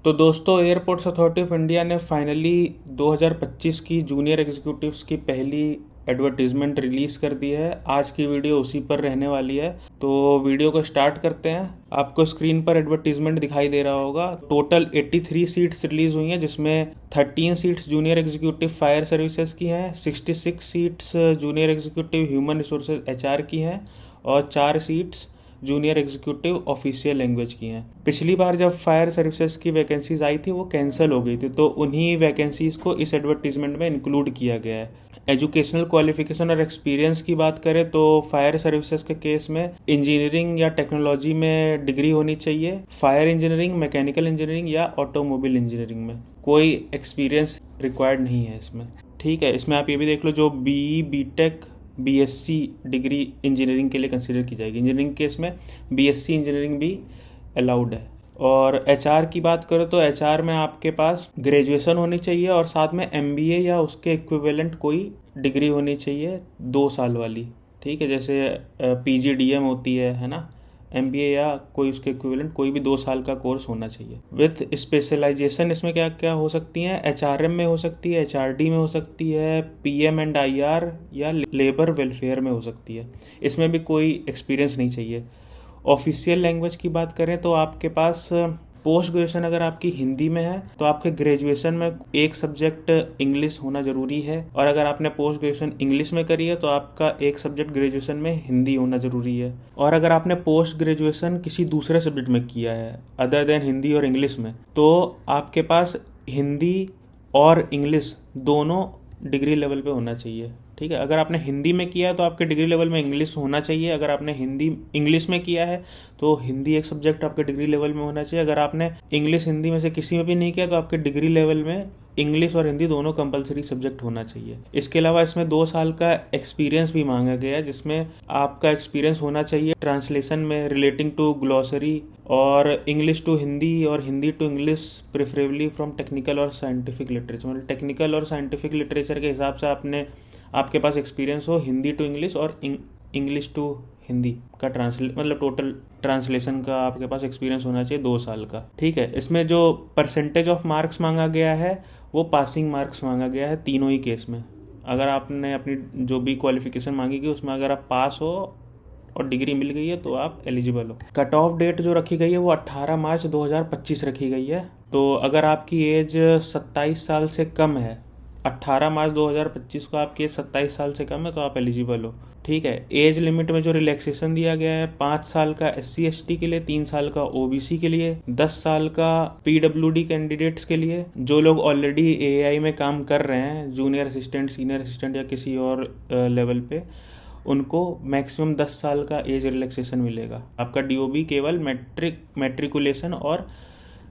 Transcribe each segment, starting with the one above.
तो दोस्तों, airports authority of India ने फाइनली 2025 की जूनियर एग्जीक्यूटिव्स की पहली एडवर्टीजमेंट रिलीज कर दी है। आज की वीडियो उसी पर रहने वाली है, तो वीडियो को स्टार्ट करते हैं। आपको स्क्रीन पर एडवर्टीजमेंट दिखाई दे रहा होगा। टोटल 83 सीट्स रिलीज हुई हैं, जिसमें 13 seats junior executive fire services की हैं, 66 seats junior executive human resources HR की हैं और 4 seats junior executive official language की हैं। पिछली बार जब फायर सर्विसेज की वैकेंसीज आई थी वो कैंसिल हो गई थी, तो उन्हीं वैकेंसीज को इस एडवर्टीजमेंट में इंक्लूड किया गया है। एजुकेशनल क्वालिफिकेशन और एक्सपीरियंस की बात करें तो फायर सर्विसेज के केस में इंजीनियरिंग या टेक्नोलॉजी में डिग्री होनी चाहिए। फायर इंजीनियरिंग, मैकेनिकल इंजीनियरिंग या ऑटोमोबाइल इंजीनियरिंग में कोई एक्सपीरियंस रिक्वायर्ड नहीं है इसमें। ठीक है, इसमें आप ये भी देख लो, जो BE, BTech, BSc degree engineering के लिए कंसिडर की जाएगी। इंजीनियरिंग केस में बीएससी इंजीनियरिंग भी अलाउड है। और एचआर की बात करो तो एचआर में आपके पास ग्रेजुएशन होनी चाहिए और साथ में एमबीए या उसके इक्विवेलेंट कोई डिग्री होनी चाहिए 2 साल वाली। ठीक है, जैसे पीजीडीएम होती है ना, एमबीए या कोई उसके इक्विवेलेंट कोई भी 2 साल का कोर्स होना चाहिए। विथ स्पेशलाइजेशन इसमें क्या क्या हो सकती हैं? एचआरएम में हो सकती है, एचआरडी में हो सकती है, पीएम एंड आईआर या लेबर वेलफेयर में हो सकती है। इसमें भी कोई एक्सपीरियंस नहीं चाहिए। ऑफिशियल लैंग्वेज की बात करें तो आपके पास पोस्ट ग्रेजुएशन अगर आपकी हिंदी में है तो आपके ग्रेजुएशन में एक सब्जेक्ट इंग्लिश होना जरूरी है, और अगर आपने पोस्ट ग्रेजुएशन इंग्लिश में करी है तो आपका एक सब्जेक्ट ग्रेजुएशन में हिंदी होना जरूरी है। और अगर आपने पोस्ट ग्रेजुएशन किसी दूसरे सब्जेक्ट में किया है अदर देन हिंदी और इंग्लिश में, तो आपके पास हिंदी और इंग्लिश दोनों डिग्री लेवल पे होना चाहिए। ठीक है, अगर आपने हिंदी में किया है तो आपके डिग्री लेवल में इंग्लिश होना चाहिए। अगर आपने हिंदी इंग्लिश में किया है तो हिंदी एक सब्जेक्ट आपके डिग्री लेवल में होना चाहिए। अगर आपने इंग्लिश हिंदी में से किसी में भी नहीं किया तो आपके डिग्री लेवल में इंग्लिश और हिंदी दोनों कंपलसरी सब्जेक्ट होना चाहिए। इसके अलावा इसमें 2 साल का एक्सपीरियंस भी मांगा गया है, जिसमें आपका एक्सपीरियंस होना चाहिए ट्रांसलेशन में रिलेटिंग टू ग्लॉसरी और इंग्लिश टू हिंदी और Hindi to English, preferably from technical और साइंटिफिक लिटरेचर। मतलब टेक्निकल और साइंटिफिक लिटरेचर के हिसाब से आपके पास एक्सपीरियंस हो हिंदी टू इंग्लिश और इंग्लिश टू हिंदी का मतलब टोटल ट्रांसलेशन का आपके पास एक्सपीरियंस होना चाहिए 2 साल का। ठीक है, इसमें जो परसेंटेज ऑफ मार्क्स मांगा गया है वो पासिंग मार्क्स मांगा गया है तीनों ही केस में। अगर आपने अपनी जो भी क्वालिफिकेशन मांगी गई उसमें अगर आप पास हो और डिग्री मिल गई है तो आप एलिजिबल हो। कट ऑफ डेट जो रखी गई है वो 18 मार्च 2025 रखी गई है। तो अगर आपकी एज 27 साल से कम है, 18 मार्च 2025 को आपकी एज 27 साल से कम है तो आप एलिजिबल हो। ठीक है, एज लिमिट में जो रिलैक्सेशन दिया गया है 5 साल का SC ST के लिए, 3 साल का OBC के लिए, 10 साल का PWD कैंडिडेट्स के लिए। जो लोग ऑलरेडी AI में काम कर रहे हैं, जूनियर असिस्टेंट, सीनियर असिस्टेंट या किसी और लेवल पे, उनको मैक्सिमम 10 साल का एज रिलैक्सेशन मिलेगा। आपका DOB केवल मैट्रिकुलेशन और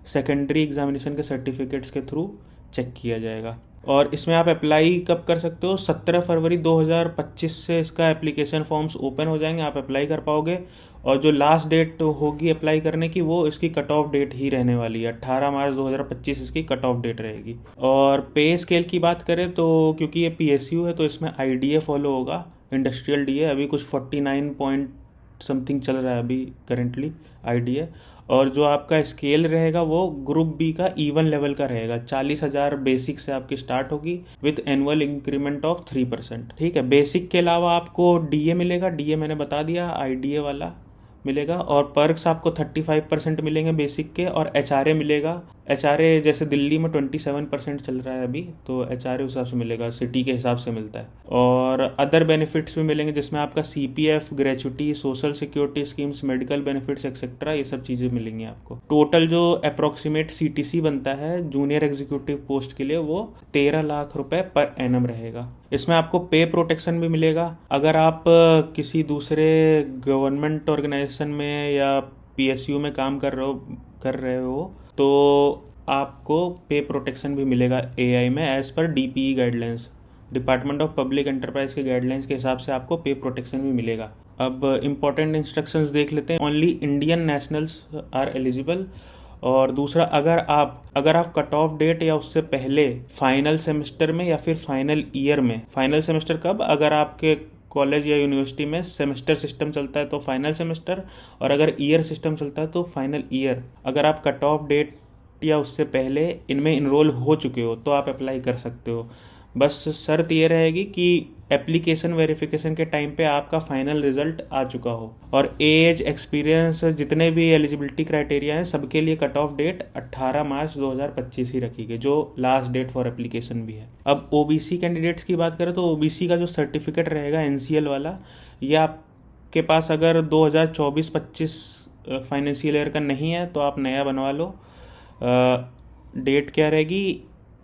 सेकेंडरी एग्जामिनेशन के सर्टिफिकेट्स के थ्रू चेक किया जाएगा। और इसमें आप अप्लाई कब कर सकते हो? 17 फरवरी 2025 से इसका एप्लीकेशन फॉर्म्स ओपन हो जाएंगे, आप अप्लाई कर पाओगे। और जो लास्ट डेट होगी अप्लाई करने की वो इसकी कट ऑफ डेट ही रहने वाली है, 18 मार्च 2025 इसकी कट ऑफ डेट रहेगी। और पे स्केल की बात करें तो क्योंकि ये PSU है तो इसमें IDA फॉलो होगा, इंडस्ट्रियल DA। अभी कुछ 49 पॉइंट समथिंग चल रहा है अभी करेंटली IDA। और जो आपका स्केल रहेगा वो ग्रुप बी का E1 लेवल का रहेगा। 40,000 बेसिक से आपकी स्टार्ट होगी विथ एनुअल इंक्रीमेंट ऑफ 3%। ठीक है, बेसिक के अलावा आपको DA मिलेगा, DA मैंने बता दिया, IDA वाला मिलेगा। और पर्क्स आपको 35% मिलेंगे बेसिक के, और HRA मिलेगा। HRA जैसे दिल्ली में 27% चल रहा है अभी, तो HRA उस हिसाब से मिलेगा, सिटी के हिसाब से मिलता है। और अदर बेनिफिट्स भी मिलेंगे जिसमें आपका CPF, gratuity, social security schemes, medical benefits etcetera, ये सब चीज़ें मिलेंगी आपको। टोटल जो अप्रोक्सीमेट CTC बनता है जूनियर एग्जीक्यूटिव पोस्ट के लिए वो 13 लाख रुपए पर एनम रहेगा। इसमें आपको पे प्रोटेक्शन भी मिलेगा। अगर आप किसी दूसरे गवर्नमेंट ऑर्गेनाइजेशन में या PSU में काम कर रहे हो तो आपको पे प्रोटेक्शन भी मिलेगा AI में, एज पर DPE guidelines, department of public enterprise के गाइडलाइंस के हिसाब से आपको पे प्रोटेक्शन भी मिलेगा। अब इंपॉर्टेंट इंस्ट्रक्शंस देख लेते हैं। Only Indian nationals are eligible. और दूसरा, अगर आप कट ऑफ डेट या उससे पहले फाइनल सेमेस्टर में या फिर फाइनल ईयर में, फाइनल सेमेस्टर कब? अगर आपके कॉलेज या यूनिवर्सिटी में सेमेस्टर सिस्टम चलता है तो फाइनल सेमेस्टर, और अगर ईयर सिस्टम चलता है तो फाइनल ईयर। अगर आप कट ऑफ डेट या उससे पहले इनमें इनरोल हो चुके हो तो आप अप्लाई कर सकते हो। बस शर्त ये रहेगी कि एप्लीकेशन वेरिफिकेशन के टाइम पे आपका फाइनल रिजल्ट आ चुका हो, और एज, एक्सपीरियंस, जितने भी एलिजिबिलिटी क्राइटेरिया हैं सबके लिए कट ऑफ डेट 18 मार्च 2025 ही रखी गई, जो लास्ट डेट फॉर एप्लीकेशन भी है। अब ओबीसी कैंडिडेट्स की बात करें तो ओबीसी का जो सर्टिफिकेट रहेगा एनसीएल वाला, ये आपके पास अगर 2024-25 फाइनेंशियल ईयर का नहीं है तो आप नया बनवा लो। डेट क्या रहेगी,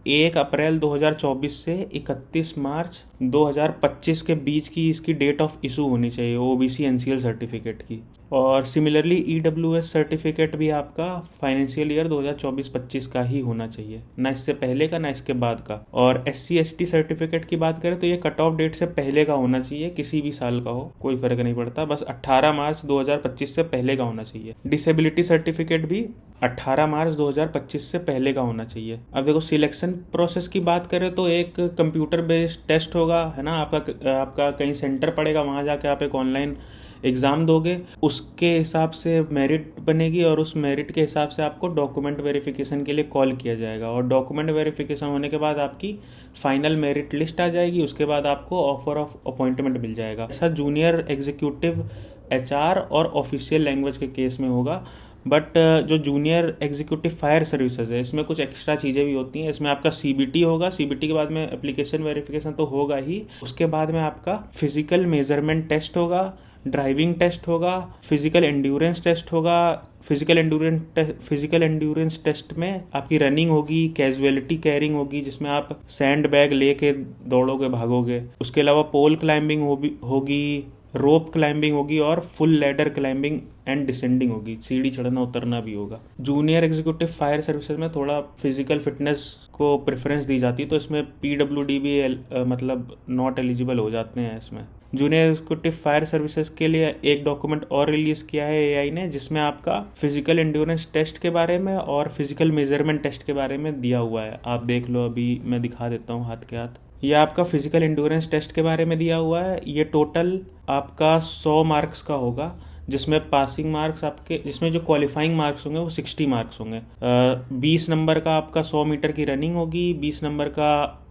1 अप्रैल 2024 से 31 मार्च 2025 के बीच की इसकी डेट ऑफ इशू होनी चाहिए ओबीसी एनसीएल सर्टिफिकेट की। और सिमिलरली ईडब्ल्यूएस सर्टिफिकेट भी आपका फाइनेंशियल ईयर 2024-25 का ही होना चाहिए, ना इससे पहले का ना इसके बाद का। और एससी एसटी सर्टिफिकेट की बात करें तो ये कट ऑफ डेट से पहले का होना चाहिए, किसी भी साल का हो कोई फर्क नहीं पड़ता, बस 18 मार्च 2025 से पहले का होना चाहिए। डिसेबिलिटी सर्टिफिकेट भी 18 मार्च 2025 से पहले का होना चाहिए। अब देखो सिलेक्शन प्रोसेस की बात करें तो एक कंप्यूटर बेस्ड टेस्ट होगा, है ना, आपका कहीं सेंटर पड़ेगा, वहाँ जाके आप एक ऑनलाइन एग्ज़ाम दोगे, उसके हिसाब से मेरिट बनेगी और उस मेरिट के हिसाब से आपको डॉक्यूमेंट वेरिफिकेशन के लिए कॉल किया जाएगा, और डॉक्यूमेंट वेरिफिकेशन होने के बाद आपकी फाइनल मेरिट लिस्ट आ जाएगी, उसके बाद आपको ऑफर ऑफ अपॉइंटमेंट मिल जाएगा। ऐसा जूनियर एग्जीक्यूटिव एचआर और ऑफिशियल लैंग्वेज के केस में होगा। बट जो जूनियर एग्जीक्यूटिव फायर सर्विसेज है इसमें कुछ एक्स्ट्रा चीज़ें भी होती हैं। इसमें आपका सीबीटी होगा, सीबीटी के बाद में एप्लीकेशन वेरिफिकेशन तो होगा ही, उसके बाद में आपका फिजिकल मेजरमेंट टेस्ट होगा, ड्राइविंग टेस्ट होगा, फिजिकल एंड्योरेंस टेस्ट होगा। फिजिकल एंड्योरेंस टेस्ट में आपकी रनिंग होगी, कैजुअलिटी कैरिंग होगी जिसमें आप सैंड बैग लेके दौड़ोगे भागोगे, उसके अलावा पोल क्लाइंबिंग होगी, रोप क्लाइंबिंग होगी और full ladder climbing and descending होगी, सीढ़ी चढ़ना उतरना भी होगा। जूनियर एग्जीक्यूटिव फायर सर्विसेज में थोड़ा फिजिकल फिटनेस को प्रेफरेंस दी जाती है, तो इसमें पीडब्ल्यूडी भी मतलब नॉट एलिजिबल हो जाते हैं इसमें। जूनियर एग्जीक्यूटिव फायर सर्विसेज के लिए एक डॉक्यूमेंट और रिलीज किया है एआई ने, जिसमें आपका फिजिकल एंड्योरेंस टेस्ट के बारे में और फिजिकल मेजरमेंट टेस्ट के बारे में दिया हुआ है। आप देख लो, अभी मैं दिखा देता हूँ हाथ के हाथ। ये आपका फिजिकल एंड्योरेंस टेस्ट के बारे में दिया हुआ है। ये टोटल आपका 100 मार्क्स का होगा, जिसमें पासिंग मार्क्स आपके, जिसमें जो क्वालिफाइंग मार्क्स होंगे वो 60 मार्क्स होंगे। 20 नंबर का आपका 100 मीटर की रनिंग होगी, 20 नंबर का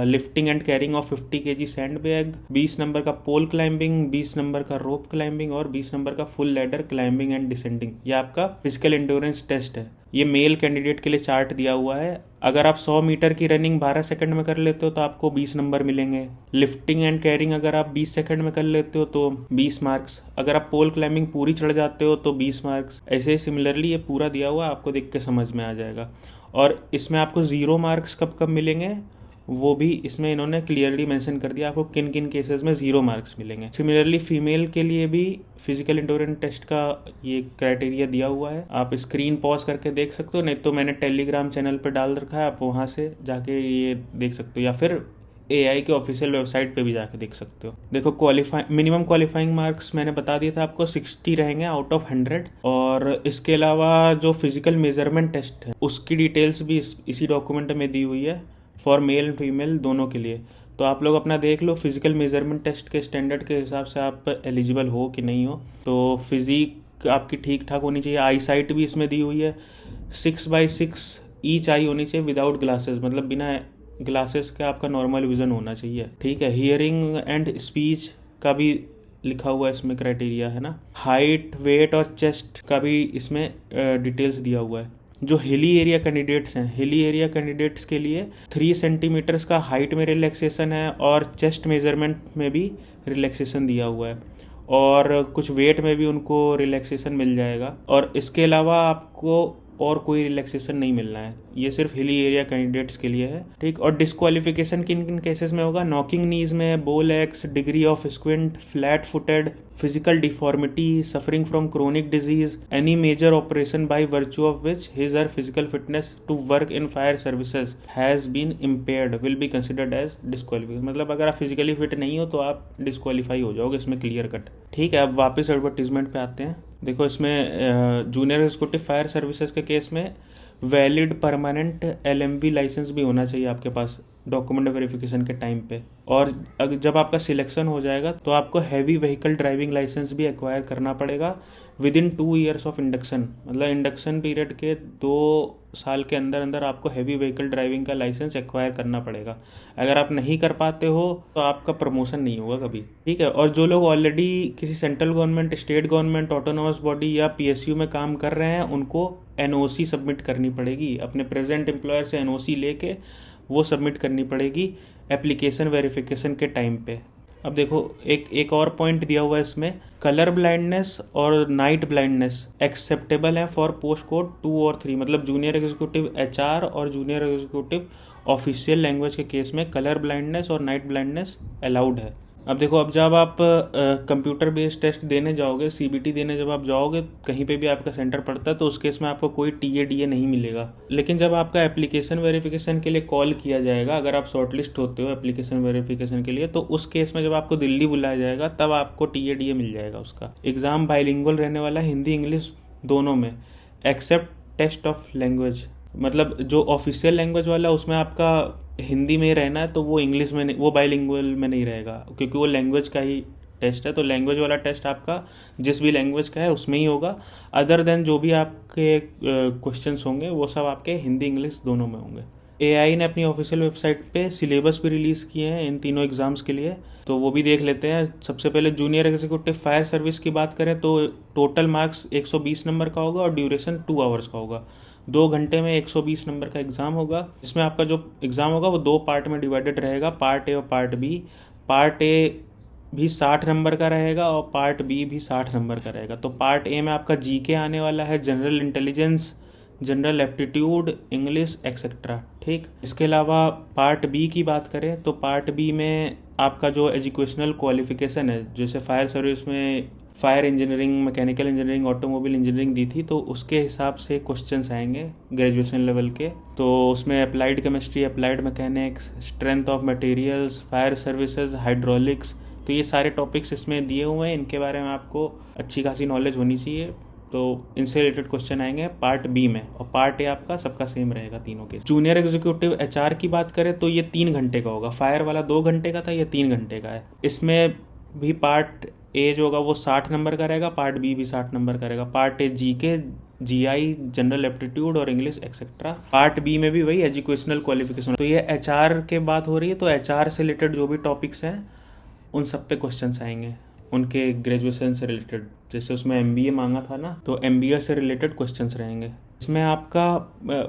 lifting and carrying of 50 kg sand bag, 20 number का पोल क्लाइंबिंग, 20 नंबर का रोप क्लाइंबिंग और 20 नंबर का full ladder climbing and descending. ये आपका फिजिकल एंड्योरेंस टेस्ट है। ये मेल कैंडिडेट के लिए चार्ट दिया हुआ है। अगर आप 100 मीटर की रनिंग 12 सेकंड में कर लेते हो तो आपको 20 नंबर मिलेंगे। लिफ्टिंग एंड कैरिंग अगर आप 20 सेकंड में कर लेते हो तो 20 मार्क्स। अगर आप पोल क्लाइंबिंग पूरी चढ़ जाते हो तो 20 मार्क्स। ऐसे ही सिमिलरली ये पूरा दिया हुआ है, आपको देख के समझ में आ जाएगा। और इसमें आपको 0 मार्क्स कब कब मिलेंगे वो भी इसमें इन्होंने क्लियरली मेंशन कर दिया, आपको किन किन केसेस में 0 मार्क्स मिलेंगे। सिमिलरली फीमेल के लिए भी फिजिकल एंड्योरेंस टेस्ट का ये क्राइटेरिया दिया हुआ है। आप स्क्रीन पॉज करके देख सकते हो, नहीं तो मैंने टेलीग्राम चैनल पे डाल रखा है, आप वहाँ से जाके ये देख सकते हो, या फिर एआई के ऑफिशियल वेबसाइट पे भी जाके देख सकते हो। देखो मिनिमम क्वालिफाइंग मार्क्स मैंने बता दिया था आपको 60 रहेंगे आउट ऑफ 100। और इसके अलावा जो फिजिकल मेजरमेंट टेस्ट है उसकी डिटेल्स भी इसी डॉक्यूमेंट में दी हुई है, फॉर मेल एंड फीमेल दोनों के लिए। तो आप लोग अपना देख लो फिजिकल मेजरमेंट टेस्ट के स्टैंडर्ड के हिसाब से आप एलिजिबल हो कि नहीं हो। तो फिजिक आपकी ठीक ठाक होनी चाहिए। आई साइट भी इसमें दी हुई है, 6/6 ईच आई होनी चाहिए विदाउट ग्लासेस, मतलब बिना ग्लासेस के आपका नॉर्मल विजन होना चाहिए, ठीक है। हियरिंग एंड स्पीच का भी लिखा हुआ इसमें क्राइटेरिया है ना। हाइट, वेट और चेस्ट का भी इसमें डिटेल्स दिया हुआ है। जो हिली एरिया कैंडिडेट्स हैं, हिली एरिया कैंडिडेट्स के लिए 3 सेंटीमीटर्स का हाइट में रिलैक्सेशन है और चेस्ट मेजरमेंट में भी रिलैक्सेशन दिया हुआ है, और कुछ वेट में भी उनको रिलैक्सेशन मिल जाएगा। और इसके अलावा आपको और कोई रिलैक्सेशन नहीं मिलना है, ये सिर्फ हिली एरिया कैंडिडेट्स के लिए है, ठीक। और डिस्क्वालिफिकेशन किन किन केसेस में होगा, नॉकिंग नीज में, bow legs, degree of squint, flat footed, physical deformity, suffering from chronic disease, any major operation by virtue of which his or physical fitness to work in fire services has been impaired will be considered as disqualification. मतलब अगर आप physically fit नहीं हो तो आप disqualify हो जाओगे इसमें, क्लियर कट, ठीक है। अब वापस एडवर्टीजमेंट पे आते हैं। देखो इसमें जूनियर एग्जीक्यूटिव फायर सर्विसेज के केस में वैलिड परमानेंट एलएमवी लाइसेंस भी होना चाहिए आपके पास। डॉक्यूमेंट वेरिफिकेशन के टाइम पे। और जब आपका सिलेक्शन हो जाएगा तो आपको हैवी व्हीकल ड्राइविंग लाइसेंस भी एक्वायर करना पड़ेगा with in 2 years of induction. मतलब इंडक्शन पीरियड के 2 साल के अंदर अंदर आपको हैवी व्हीकल ड्राइविंग का लाइसेंस एक्वायर करना पड़ेगा। अगर आप नहीं कर पाते हो तो आपका प्रमोशन नहीं होगा कभी, ठीक है। और जो लोग ऑलरेडी किसी central government, state government, autonomous body या पीएसयू में काम कर रहे हैं, उनको एनओसी सबमिट करनी पड़ेगी। अपने प्रेजेंट एम्प्लॉयर से एनओसी लेके वो सबमिट करनी पड़ेगी एप्लीकेशन वेरिफिकेशन के टाइम पे। अब देखो एक और पॉइंट दिया हुआ है इसमें, कलर ब्लाइंडनेस और नाइट ब्लाइंडनेस एक्सेप्टेबल है फॉर पोस्ट कोड 2 और 3। मतलब जूनियर एग्जीक्यूटिव एचआर और जूनियर एग्जीक्यूटिव ऑफिशियल लैंग्वेज के केस में कलर ब्लाइंडनेस और नाइट ब्लाइंडनेस अलाउड है। अब देखो, अब जब आप कंप्यूटर बेस्ड टेस्ट देने जाओगे, सीबीटी देने जब आप जाओगे, कहीं पे भी आपका सेंटर पड़ता है, तो उस केस में आपको कोई टीए नहीं मिलेगा। लेकिन जब आपका एप्लीकेशन वेरिफिकेशन के लिए कॉल किया जाएगा, अगर आप शॉर्टलिस्ट होते हो एप्लीकेशन वेरिफिकेशन के लिए, तो उस केस में जब आपको दिल्ली बुलाया जाएगा तब आपको टीए मिल जाएगा। उसका एग्जाम बाइलिंगुअल रहने वाला है, हिंदी इंग्लिश दोनों में, एक्सेप्ट टेस्ट ऑफ लैंग्वेज। मतलब जो ऑफिशियल लैंग्वेज वाला उसमें आपका हिंदी में रहना है, तो वो इंग्लिश में नहीं, वो बाइलिंगुअल में नहीं रहेगा, क्योंकि वो लैंग्वेज का ही टेस्ट है। तो लैंग्वेज वाला टेस्ट आपका जिस भी लैंग्वेज का है उसमें ही होगा। अदर देन जो भी आपके क्वेश्चंस होंगे वो सब आपके हिंदी इंग्लिश दोनों में होंगे। एआई ने अपनी ऑफिशियल वेबसाइट पे सिलेबस भी रिलीज़ किए हैं इन तीनों एग्जाम्स के लिए, तो वो भी देख लेते हैं। सबसे पहले जूनियर एग्जीक्यूटिव फायर सर्विस की बात करें तो टोटल मार्क्स 120 नंबर का होगा और ड्यूरेशन 2 आवर्स का होगा। 2 घंटे में 120 नंबर का एग्ज़ाम होगा। इसमें आपका जो एग्ज़ाम होगा वो 2 पार्ट में डिवाइडेड रहेगा, पार्ट ए और पार्ट बी। पार्ट ए भी 60 नंबर का रहेगा और पार्ट बी भी 60 नंबर का रहेगा। तो पार्ट ए में आपका जीके आने वाला है, general intelligence, general aptitude, English etcetera, ठीक। इसके अलावा पार्ट बी की बात करें तो पार्ट बी में आपका जो एजुकेशनल क्वालिफिकेशन है, जैसे फायर सर्विस में fire engineering, mechanical engineering, automobile engineering दी थी, तो उसके हिसाब से क्वेश्चंस आएंगे ग्रेजुएशन लेवल के। तो उसमें applied chemistry, applied mechanics, strength of materials, fire services, hydraulics, तो ये सारे टॉपिक्स इसमें दिए हुए हैं। इनके बारे में आपको अच्छी खासी नॉलेज होनी चाहिए। तो इनसे रिलेटेड क्वेश्चन आएंगे पार्ट बी में, और पार्ट ए आपका सबका सेम रहेगा तीनों के। जूनियर एग्जीक्यूटिव एचआर की बात करें तो ये 3 घंटे का होगा। फायर वाला 2 घंटे का था, ये 3 घंटे का है। इसमें भी पार्ट ए जो होगा वो 60 नंबर का रहेगा, पार्ट बी भी 60 नंबर का रहेगा। Part A GK, GI, general aptitude और इंग्लिश एक्सेट्रा। पार्ट बी में भी वही एजुकेशनल क्वालिफिकेशन। तो ये एचआर के बात हो रही है, तो एचआर से रिलेटेड जो भी टॉपिक्स हैं उन सब पे क्वेश्चंस आएंगे, उनके ग्रेजुएशन से रिलेटेड। जैसे उसमें एमबीए मांगा था ना, तो एमबीए से रिलेटेड क्वेश्चंस रहेंगे। इसमें आपका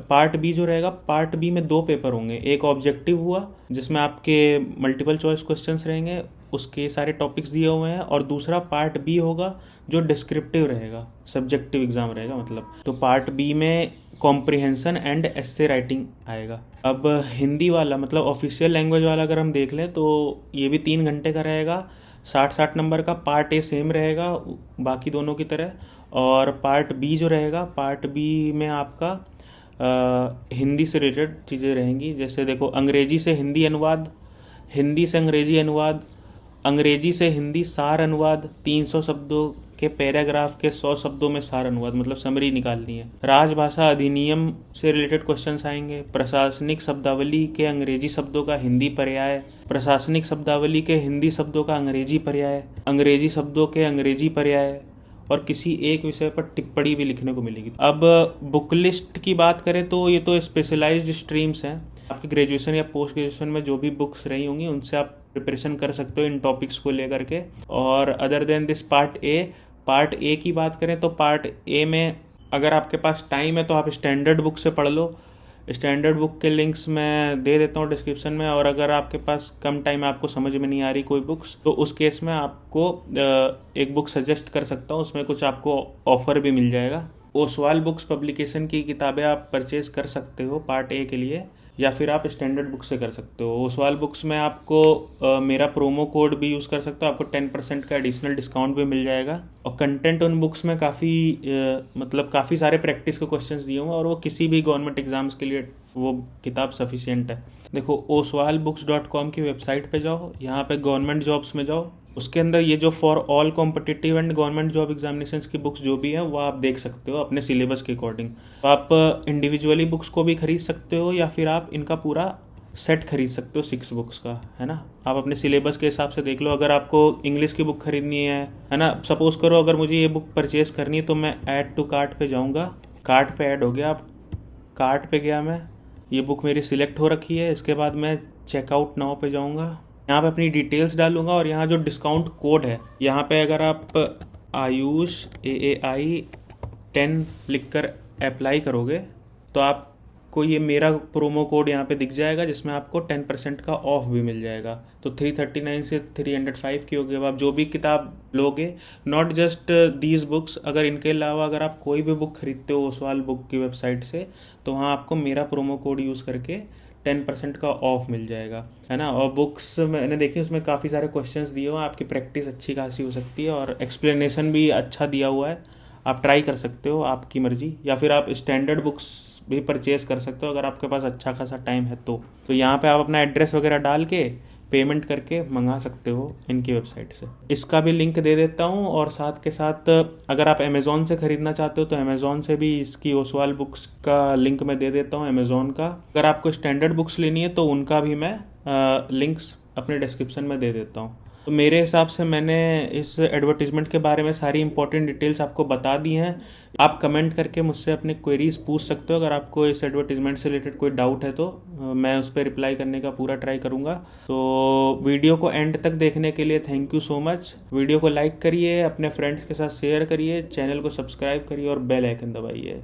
पार्ट बी जो रहेगा, पार्ट बी में 2 पेपर होंगे। एक ऑब्जेक्टिव हुआ जिसमें आपके मल्टीपल चॉइस क्वेश्चंस रहेंगे, उसके सारे टॉपिक्स दिए हुए हैं, और दूसरा पार्ट बी होगा जो डिस्क्रिप्टिव रहेगा, सब्जेक्टिव एग्जाम रहेगा मतलब। तो पार्ट बी में कॉम्प्रिहेंशन एंड एस्से राइटिंग आएगा। अब हिंदी वाला मतलब ऑफिशियल लैंग्वेज वाला अगर हम देख लें तो ये भी 3 घंटे का रहेगा, 60 नंबर का। पार्ट ए सेम रहेगा बाकी दोनों की तरह। और पार्ट बी जो रहेगा, पार्ट बी में आपका हिंदी से रिलेटेड चीज़ें रहेंगी। जैसे देखो, अंग्रेजी से हिंदी अनुवाद, हिंदी से अंग्रेजी अनुवाद, अंग्रेजी से हिंदी सार अनुवाद, 300 शब्दों के पैराग्राफ के 100 शब्दों में सार अनुवाद, मतलब समरी निकालनी है। राजभाषा अधिनियम से रिलेटेड क्वेश्चंस आएंगे। प्रशासनिक शब्दावली के अंग्रेजी शब्दों का हिंदी पर्याय, प्रशासनिक शब्दावली के हिंदी शब्दों का अंग्रेजी पर्याय, अंग्रेजी शब्दों के अंग्रेजी पर्याय, और किसी एक विषय पर टिप्पणी भी लिखने को मिलेगी। अब बुक लिस्ट की बात करें तो ये तो स्पेशलाइज्ड स्ट्रीम्स हैं। आपके ग्रेजुएशन या पोस्ट ग्रेजुएशन में जो भी बुक्स रही होंगी उनसे आप प्रिपरेशन कर सकते हो इन टॉपिक्स को लेकर के। और other than this part A की बात करें तो पार्ट ए में अगर आपके पास टाइम है तो आप स्टैंडर्ड बुक से पढ़ लो। स्टैंडर्ड बुक के लिंक्स मैं दे देता हूँ डिस्क्रिप्शन में। और अगर आपके पास कम टाइम है, आपको समझ में नहीं आ रही कोई बुक्स, तो उस केस में आपको एक बुक सजेस्ट कर सकता हूँ, उसमें कुछ आपको ऑफर भी मिल जाएगा। ओसवाल बुक्स पब्लिकेशन की किताबें आप परचेज कर सकते हो पार्ट ए के लिए, या फिर आप स्टैंडर्ड बुक से कर सकते हो। ओसवाल बुक्स में आपको मेरा प्रोमो कोड भी यूज़ कर सकते हो, आपको 10% का एडिशनल डिस्काउंट भी मिल जाएगा। और कंटेंट उन बुक्स में काफ़ी सारे प्रैक्टिस के क्वेश्चंस दिए हुए हैं, और वो किसी भी गवर्नमेंट एग्जाम्स के लिए वो किताब सफिशिएंट है। देखो, oswalbooks.com की वेबसाइट पे जाओ, यहाँ पे गवर्नमेंट जॉब्स में जाओ, उसके अंदर ये जो for all competitive and government job examinations की बुक्स जो भी है वो आप देख सकते हो अपने सिलेबस के अकॉर्डिंग। तो आप इंडिविजुअली बुक्स को भी खरीद सकते हो, या फिर आप इनका पूरा सेट खरीद सकते हो 6 बुक्स का, है ना। आप अपने सिलेबस के हिसाब से देख लो। अगर आपको इंग्लिश की बुक खरीदनी है ना, सपोज करो अगर मुझे ये बुक परचेज करनी है तो मैं ऐड टू कार्ट पे जाऊँगा, कार्ट पे ऐड हो गया, अब कार्ट पे गया मैं, ये बुक मेरी सिलेक्ट हो रखी है। इसके बाद मैं चेकआउट नाउ पे जाऊँगा, यहाँ पे अपनी डिटेल्स डालूंगा और यहाँ जो डिस्काउंट कोड है यहाँ पे अगर आप आयुष AAI 10 लिखकर अप्लाई करोगे तो आपको ये मेरा प्रोमो कोड यहाँ पे दिख जाएगा, जिसमें आपको 10% का ऑफ भी मिल जाएगा। तो 339 से 305 की होगी। अब आप जो भी किताब लोगे, नॉट जस्ट दीज बुक्स, अगर इनके अलावा अगर आप कोई भी बुक खरीदते हो ओसवाल बुक की वेबसाइट से, तो वहाँ आपको मेरा प्रोमो कोड यूज़ करके 10% का ऑफ मिल जाएगा, है ना। और बुक्स मैंने देखी, उसमें काफ़ी सारे क्वेश्चंस दिए हुए हैं, आपकी प्रैक्टिस अच्छी खासी हो सकती है और एक्सप्लेनेशन भी अच्छा दिया हुआ है। आप ट्राई कर सकते हो, आपकी मर्जी। या फिर आप स्टैंडर्ड बुक्स भी परचेज कर सकते हो अगर आपके पास अच्छा खासा टाइम है तो यहाँ पे आप अपना एड्रेस वगैरह डाल के पेमेंट करके मंगा सकते हो इनकी वेबसाइट से। इसका भी लिंक दे देता हूँ। और साथ के साथ अगर आप अमेज़ॉन से ख़रीदना चाहते हो तो अमेज़ॉन से भी इसकी ओसवाल बुक्स का लिंक मैं दे देता हूँ अमेज़ॉन का। अगर आपको स्टैंडर्ड बुक्स लेनी है तो उनका भी मैं लिंक्स अपने डिस्क्रिप्शन में दे देता हूँ। तो मेरे हिसाब से मैंने इस एडवर्टीज़मेंट के बारे में सारी इंपॉर्टेंट डिटेल्स आपको बता दी हैं। आप कमेंट करके मुझसे अपने क्वेरीज पूछ सकते हो। अगर आपको इस एडवर्टीज़मेंट से रिलेटेड कोई डाउट है तो मैं उस पर रिप्लाई करने का पूरा ट्राई करूँगा। तो वीडियो को एंड तक देखने के लिए thank you so much. Video को लाइक करिए, अपने फ्रेंड्स के साथ शेयर करिए, चैनल को सब्सक्राइब करिए और बेल आइकन दबाइए।